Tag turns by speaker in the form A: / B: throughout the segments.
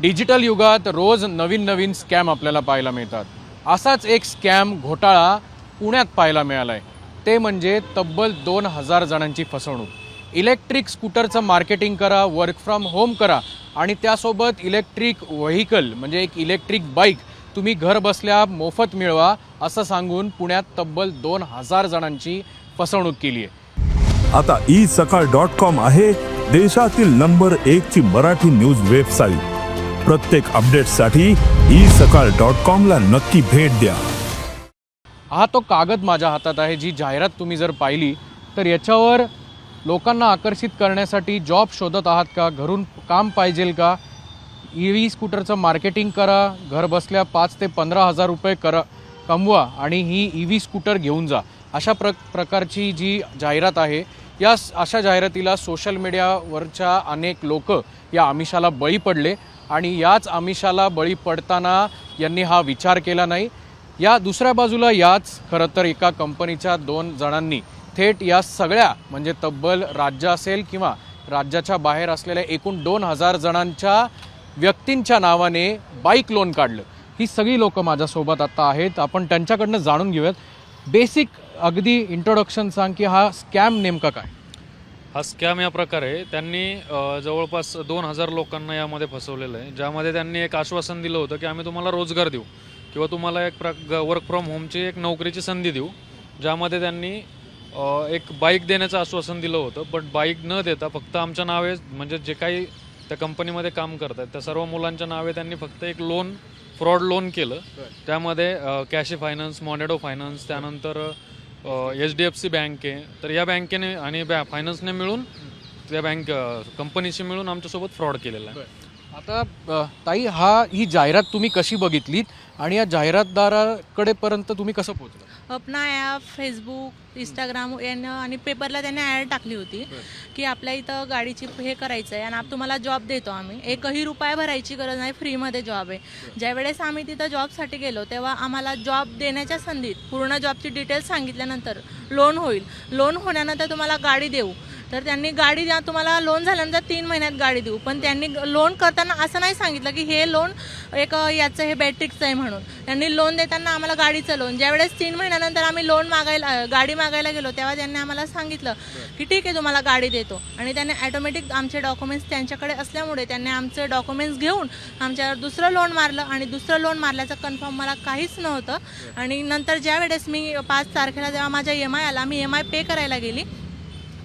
A: Digital युगात रोज नवीन नवीन scam आपल्याला पाहायला मिळतात. असाच एक स्कॅम घोटाळा पुण्यात पाहायला मिळाला आहे. ते म्हणजे तब्बल 2000 जणांची फसवणूक. इलेक्ट्रिक स्कूटरचं मार्केटिंग करा, वर्क फ्रॉम होम करा आणि त्यासोबत इलेक्ट्रिक व्हेकल म्हणजे एक इलेक्ट्रिक बाईक तुम्ही घर बसल्या मोफत मिळवा असं सांगून पुण्यात तब्बल 2000 जणांची फसवणूक केली आहे.
B: आता isakal.com आहे देशातील नंबर 1 ची मराठी न्यूज वेबसाईट. प्रत्येक अपडेटसाठी isakal.com ला नक्की भेट द्या.
A: हा तो कागद माझ्या हातात आहे. जी जाहिरात तुम्ही जर पाहिली तर याच्यावर लोकांना आकर्षित करण्यासाठी जॉब शोधत आहात का, घरून काम पाहिजेल का, EV स्कूटरचं मार्केटिंग करा, घर बसल्या 5 ते 15 हजार रुपये कमवा आणि ही EV स्कूटर घेऊन जा, अशा प्रकारची जी जाहिरात आहे. या अशा जाहिरातीला सोशल मीडियावरच्या अनेक लोक या आमिषाला बळी पडले आणि याच आमिषाला बळी पडताना यांनी हा विचार केला नाही. या दुसऱ्या बाजूला याच खरं तर एका कंपनीच्या 2 जणांनी थेट या सगळ्या म्हणजे तब्बल राज्य असेल किंवा राज्याच्या बाहेर असलेल्या एकूण 2000 जणांच्या व्यक्तींच्या नावाने बाईक लोन काढलं. ही सगळी लोक माझ्यासोबत आता आहेत. आपण त्यांच्याकडनं जाणून घेऊयात. बेसिक अगदी इंट्रोडक्शन सांग की हा स्कॅम नेमका काय.
C: हा स्कॅम या प्रकारे त्यांनी जवळपास 2000 लोकांना यामध्ये फसवलेलं आहे. ज्यामध्ये त्यांनी एक आश्वासन दिलं होतं की आम्ही तुम्हाला रोजगार देऊ किंवा तुम्हाला एक वर्क फ्रॉम होमची एक नोकरीची संधी देऊ. ज्यामध्ये त्यांनी एक बाईक देण्याचं आश्वासन दिलं होतं. बट बाईक न देता फक्त आमच्या नावे म्हणजे जे काही त्या कंपनीमध्ये काम करतात त्या सर्व मुलांच्या नावे त्यांनी फक्त एक लोन फ्रॉड लोन केलं. त्यामध्ये कॅशी फायनान्स, मॉनेडो फायनान्स, त्यानंतर HDFC बँक आहे. तर या बँकेने आणि फायनान्सने मिळून त्या कंपनीशी मिळून आमच्यासोबत फ्रॉड केलेला आहे.
A: आता ताई ही जाहिरात तुम्ही कशी बघितलीत आणि या जाहिरातदाराकडे पर्यंत तुम्ही कसं पोहोचला.
D: अपना ॲप, फेसबुक, इंस्टाग्राम यानं आणि पेपरला त्याने ॲड टाकली होती की आपल्या इथं गाडीची हे करायचं आहे आणि तुम्हाला जॉब देतो आम्ही. एकही रुपया भरायची गरज नाही, फ्रीमध्ये जॉब आहे. ज्यावेळेस आम्ही तिथं जॉबसाठी गेलो तेव्हा आम्हाला जॉब देण्याच्या संधीत पूर्ण जॉबची डिटेल्स सांगितल्यानंतर लोन होईल, लोन होण्यानंतर तुम्हाला गाडी देऊ. तर त्यांनी गाडी द्या, तुम्हाला लोन झाल्यानंतर 3 महिन्यात गाडी देऊ. पण त्यांनी लोन करताना असं नाही सांगितलं की हे लोन एक याचं हे बॅटरीचं आहे म्हणून. त्यांनी लोन देताना आम्हाला गाडीचं लोन, ज्यावेळेस 3 महिन्यानंतर आम्ही गाडी मागायला गेलो तेव्हा त्यांनी आम्हाला सांगितलं की ठीक आहे तुम्हाला गाडी देतो. आणि त्यांनी ॲटोमॅटिक आमचे डॉक्युमेंट्स त्यांच्याकडे असल्यामुळे त्यांनी आमचे डॉक्युमेंट्स घेऊन आमच्यावर दुसरं लोन मारलं आणि दुसरं लोन मारल्याचं कन्फर्म मला काहीच नव्हतं. आणि नंतर ज्यावेळेस मी 5 तारखेला जेव्हा माझ्या EMI आला, मी EMI पे करायला गेली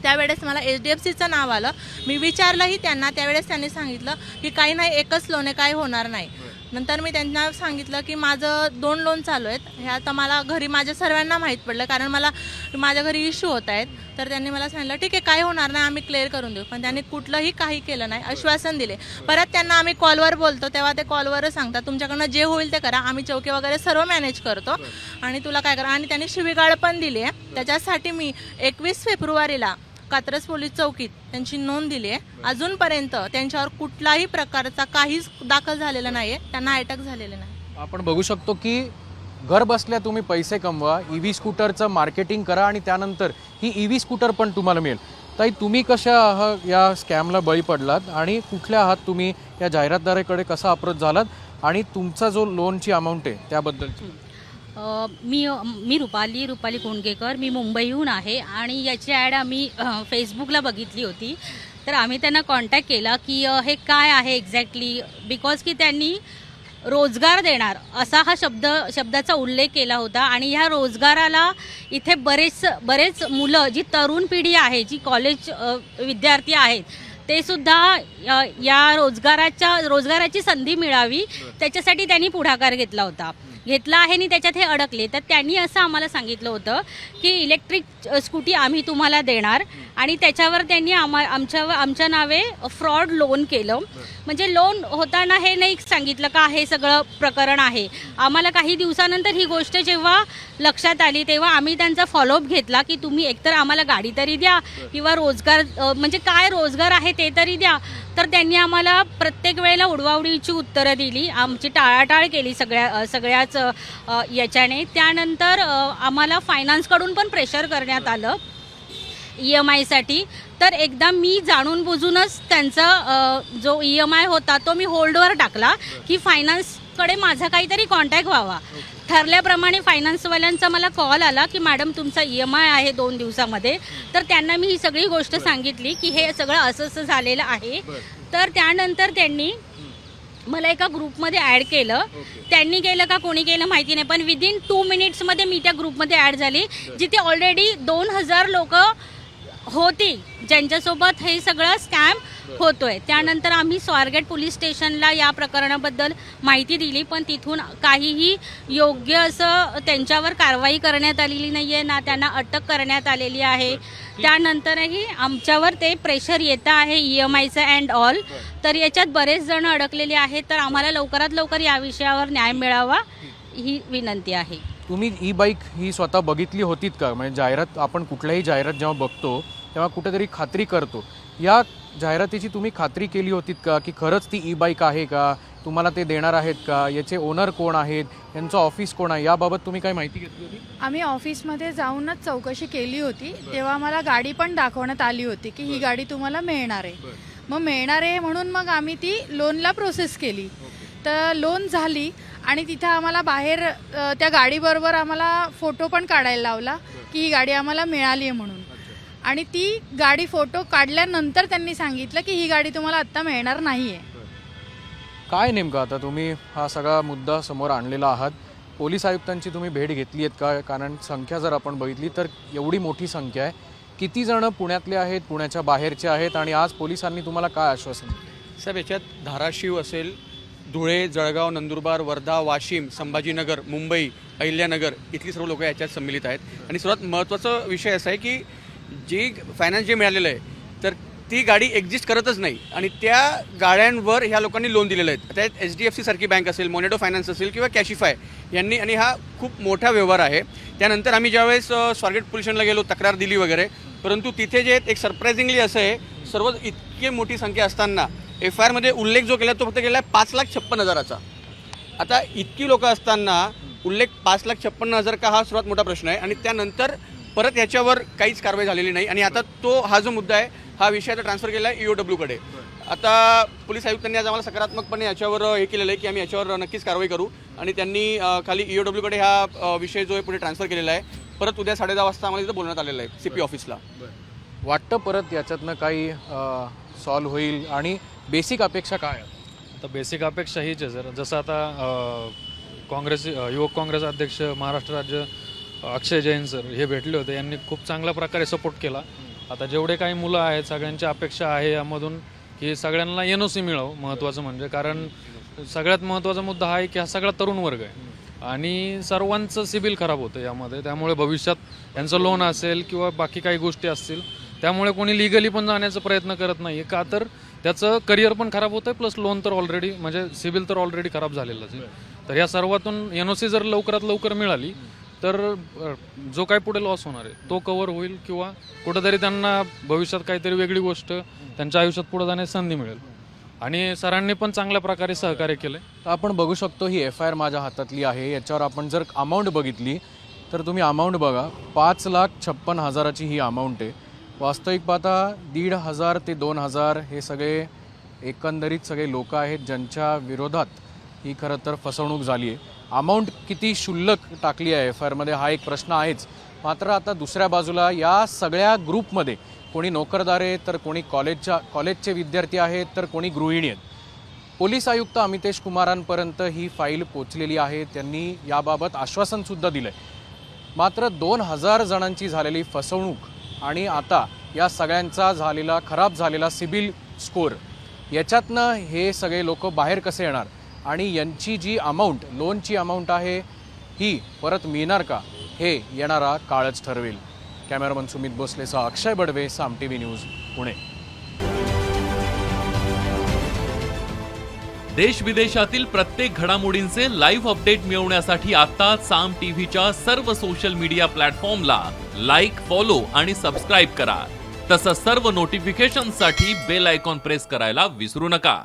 D: त्यावेळेस मला HDFCचं नाव आलं. मी विचारलंही त्यांना, त्यावेळेस त्यांनी सांगितलं की काही नाही, एकच लोन आहे, काही होणार नाही. नंतर मी त्यांना सांगितलं की माझं 2 लोन चालू आहेत. हे आता मला घरी माझ्या सर्वांना माहीत पडलं कारण मला माझ्या घरी इश्यू होत आहेत. तर त्यांनी मला सांगितलं ठीक आहे काही होणार नाही, आम्ही क्लिअर करून देऊ. पण त्यांनी कुठलंही काही केलं नाही, आश्वासन दिले. परत त्यांना आम्ही कॉलवर बोलतो तेव्हा ते कॉलवरच सांगतात तुमच्याकडनं जे होईल ते करा, आम्ही चौकी वगैरे सर्व मॅनेज करतो आणि तुला काय करा. आणि त्यांनी शिवीगाळ पण दिली आहे. त्याच्यासाठी मी 21 फेब्रुवारीला कात्रज पोलीस चौकीत त्यांची नोंद दिली आहे. अजूनपर्यंत त्यांच्यावर कुठलाही प्रकारचा काहीच दाखल झालेला नाही आहे, त्यांना अटक झालेले नाही.
A: आपण बघू शकतो की घर बसल्या तुम्ही पैसे कमवा, EV स्कूटरचं मार्केटिंग करा आणि त्यानंतर ही EV स्कूटर पण तुम्हाला मिळेल. ताई तुम्ही कशा या स्कॅमला बळी पडलात आणि कुठल्या आहात तुम्ही, या जाहिरातदाराकडे कसा अप्रोच झालात आणि तुमचा जो लोनची अमाऊंट आहे त्याबद्दलची.
E: मी रुपाली कोंडगेकर, मी मुंबईहून आहे आणि याची ॲड आम्ही फेसबुकला बघितली होती. तर आम्ही त्यांना कॉन्टॅक्ट केला की हे काय आहे एक्झॅक्टली, बिकॉज की त्यांनी रोजगार देणार असा हा शब्दाचा उल्लेख केला होता. आणि ह्या रोजगाराला इथे बरेच मुलं, जी तरुण पिढी आहे, जी कॉलेज विद्यार्थी आहेत, ते सुद्धा या रोजगाराची संधी मिळावी त्याच्यासाठी त्यांनी पुढाकार घेतला आहे आणि त्याच्यात हे अडकले. तर त्यांनी असं आम्हाला सांगितलं होतं की इलेक्ट्रिक स्कूटी आम्ही तुम्हाला देणार आणि त्याच्यावर त्यांनी आमच्या नावे फ्रॉड लोन केलं. म्हणजे लोन होताना हे नाही सांगितलं का हे सगळं प्रकरण आहे. आम्हाला काही दिवसानंतर ही गोष्ट जेव्हा लक्षात आली तेव्हा आम्ही त्यांचा फॉलोअप घेतला की तुम्ही एकतर आम्हाला गाडी तरी द्या किंवा रोजगार म्हणजे काय रोजगार आहे ते तरी द्या. तर त्यांनी आम्हाला प्रत्येक वेळेला उडवाउडीची उत्तरं दिली, आमची टाळाटाळ केली सगळ्याच याच्याने. त्यानंतर आम्हाला फायनान्सकडून पण प्रेशर करण्यात आलं EMIसाठी, तर एकदा मी जाणून बुजूनच त्यांचा जो EMI होता तो मी होल्डवर टाकला की फायनान्सकडे माझा काहीतरी कॉन्टॅक्ट व्हावा. ठरल्याप्रमाणे फायनान्सवाल्यांचा मला कॉल आला की मॅडम तुमचा EMI आहे 2 दिवसामध्ये. तर त्यांना मी ही सगळी गोष्ट सांगितली की हे सगळं असं असं झालेलं आहे. तर त्यानंतर त्यांनी मला एका ग्रुपमध्ये ॲड केलं. त्यांनी केलं का कोणी केलं माहिती नाही, पण विदिन 2 मिनिट्समध्ये मी त्या ग्रुपमध्ये ॲड झाली, जिथे ऑलरेडी 2000 लोक होती ज्यांच्यासोबत हे सगळं स्कॅम होतोय. त्यानंतर आम्ही स्वारगेट पोलीस स्टेशनला या प्रकरणाबद्दल माहिती दिली, पण तिथून काहीही योग्य असं त्यांच्यावर कारवाई करण्यात आलेली नाही आहे, ना त्यांना अटक करण्यात आलेली आहे. त्यानंतरही आमच्यावर ते प्रेशर येतं आहे EMIचं अँड ऑल. तर याच्यात बरेच जण अडकलेले आहेत. तर आम्हाला लवकरात लवकर या विषयावर न्याय मिळावा ही विनंती आहे.
A: तुम्ही ई-बाईक ही स्वतः बघितली होतीत का? म्हणजे जाहिरात, आपण कुठल्याही जाहिरात जेव्हा बघतो तेव्हा कुठेतरी खात्री करतो. या जाहिरातीची तुम्ही खात्री केली होतीत का की खरंच ती ई-बाईक आहे का? तुम्हाला ते देणार आहेत का? याचे ओनर कोण आहेत? यांचं ऑफिस कोण आहे? याबाबत तुम्ही काय माहिती घेतली होती?
F: आम्ही ऑफिसमध्ये जाऊनच चौकशी केली होती. तेव्हा मला गाडी पण दाखवण्यात आली होती की ही गाडी तुम्हाला मिळणार आहे. मग मिळणार आहे म्हणून मग आम्ही ती लोनला प्रोसेस केली. तर लोन झाली आणि तिथं आम्हाला बाहेर त्या गाडीबरोबर आम्हाला फोटो पण काढायला लावला की ही गाडी आम्हाला मिळाली आहे म्हणून. आणि ती गाडी फोटो काढल्यानंतर त्यांनी सांगितलं की ही गाडी तुम्हाला आत्ता मिळणार नाही आहे.
A: काय नेमकं आता तुम्ही हा सगळा मुद्दा समोर आणलेला आहात, पोलीस आयुक्तांची तुम्ही भेट घेतली आहेत का? कारण संख्या जर आपण बघितली तर एवढी मोठी संख्या आहे. किती जण पुण्यातले आहेत, पुण्याच्या बाहेरचे आहेत, आणि आज पोलिसांनी तुम्हाला काय आश्वासन दिलं?
G: साहेब, याच्यात धाराशिव असेल, धुळे, जळगाव, नंदुरबार, वर्धा, वाशिम, संभाजीनगर, मुंबई, अहिल्यानगर इथली सर्व लोक याच्यात सम्मिलित आहेत. आणि सर्वात महत्त्वाचा विषय असा आहे की जी फायनान्स जे मिळालेलं आहे तर ती गाडी एक्झिस्ट करतच नाही, आणि त्या गाड्यांवर ह्या लोकांनी लोन दिलेलं आहे. त्यात HDFC सारखी बँक असेल, मोनेटो फायनान्स असेल किंवा कॅशिफाय यांनी, आणि हा खूप मोठा व्यवहार आहे. त्यानंतर आम्ही ज्यावेळेस स्वारगेट पोलीस स्टेशनला गेलो, तक्रार दिली वगैरे, परंतु तिथे जे एक सरप्रायझिंगली असं आहे, सर्व इतकी मोठी संख्या असताना FIR मध्ये उल्लेख जो केला तो फक्त केला आहे 5,56,000चा. आता इतकी लोकं असताना उल्लेख 5,56,000 का हा सर्वात मोठा प्रश्न आहे. आणि त्यानंतर परत ह्याच्यावर काहीच कारवाई झालेली नाही. आणि आता हा जो मुद्दा आहे हा विषय आता ट्रान्सफर केला आहे EOWकडे. आता पोलीस आयुक्तांनी आज आम्हाला सकारात्मकपणे याच्यावर हे केलेलं आहे की आम्ही याच्यावर नक्कीच कारवाई करू, आणि त्यांनी खाली EOWकडे हा विषय जो आहे पुढे ट्रान्सफर केलेला आहे. परत उद्या 10:30 वाजता आम्हाला इथं बोलण्यात आलेलं आहे CP ऑफिसला.
A: वाटतं परत याच्यातनं काही सॉल्व्ह होईल? आणि बेसिक अपेक्षा काय आहेत?
C: आता बेसिक अपेक्षा हीच आहे सर. जसं आता युवक काँग्रेस अध्यक्ष महाराष्ट्र राज्य अक्षय जैन सर हे भेटले होते, यांनी खूप चांगल्या प्रकारे सपोर्ट केला. आता जेवढे काही मुलं आहेत सगळ्यांची अपेक्षा आहे यामधून की सगळ्यांना NOC मिळावं, महत्त्वाचं म्हणजे. कारण सगळ्यात महत्त्वाचा मुद्दा हा आहे की हा सगळा तरुण वर्ग आहे आणि सर्वांचं सिबिल खराब होतं यामध्ये. त्यामुळे भविष्यात यांचं लोन असेल किंवा बाकी काही गोष्टी असतील, त्यामुळे कोणी लिगली पण जाण्याचा प्रयत्न करत नाही आहे. का तर त्याचं करिअर पण खराब होतं आहे, प्लस लोन तर ऑलरेडी म्हणजे सिबिल तर ऑलरेडी खराब झालेलंच आहे. तर या सर्वातून NOC जर लवकरात लवकर मिळाली तर जो काही पुढे लॉस होणार आहे तो कव्हर होईल, किंवा कुठंतरी त्यांना भविष्यात काहीतरी वेगळी गोष्ट त्यांच्या आयुष्यात पुढे जाण्याची संधी मिळेल. आणि सरांनी पण चांगल्या प्रकारे सहकार्य केलं.
A: आपण बघू शकतो ही FIR माझ्या हातातली आहे. याच्यावर आपण जर अमाऊंट बघितली तर तुम्ही अमाऊंट बघा, 5,56,000ची ही अमाऊंट आहे. वास्तविक पाहता 1,500 ते 2,000 हे सगळे एकंदरीत सगळे लोक आहेत ज्यांच्या विरोधात ही खरं तर फसवणूक झाली आहे. अमाऊंट किती क्षुल्लक टाकली आहे FIR मध्ये हा एक प्रश्न आहेच. मात्र आता दुसऱ्या बाजूला या सगळ्या ग्रुपमध्ये कोणी नोकरदार आहे, तर कोणी कॉलेजचे विद्यार्थी आहेत, तर कोणी गृहिणी आहेत. पोलीस आयुक्त अमितेश कुमारांपर्यंत ही फाईल पोचलेली आहे. त्यांनी याबाबत आश्वासनसुद्धा दिलं आहे. मात्र 2,000 जणांची झालेली फसवणूक आणि आता या सगळ्यांचा खराब झालेला सिबिल स्कोर, याच्यातनं हे सगळे लोक बाहेर कसे येणार आणि यांची जी अमाऊंट, लोनची अमाऊंट आहे ही परत मिळणार का, हे येणारा काळच ठरवेल. कॅमेरामन सुमित भोसलेसह अक्षय बडवे, साम TV न्यूज, पुणे.
H: देश विदेशातील प्रत्येक घडामोडींचे लाईव्ह अपडेट मिळवण्यासाठी आता साम टीव्हीच्या सर्व सोशल मीडिया प्लॅटफॉर्मला लाईक, फॉलो आणि सबस्क्राईब करा. तसंच सर्व नोटिफिकेशनसाठी बेल आयकॉन प्रेस करायला विसरू नका.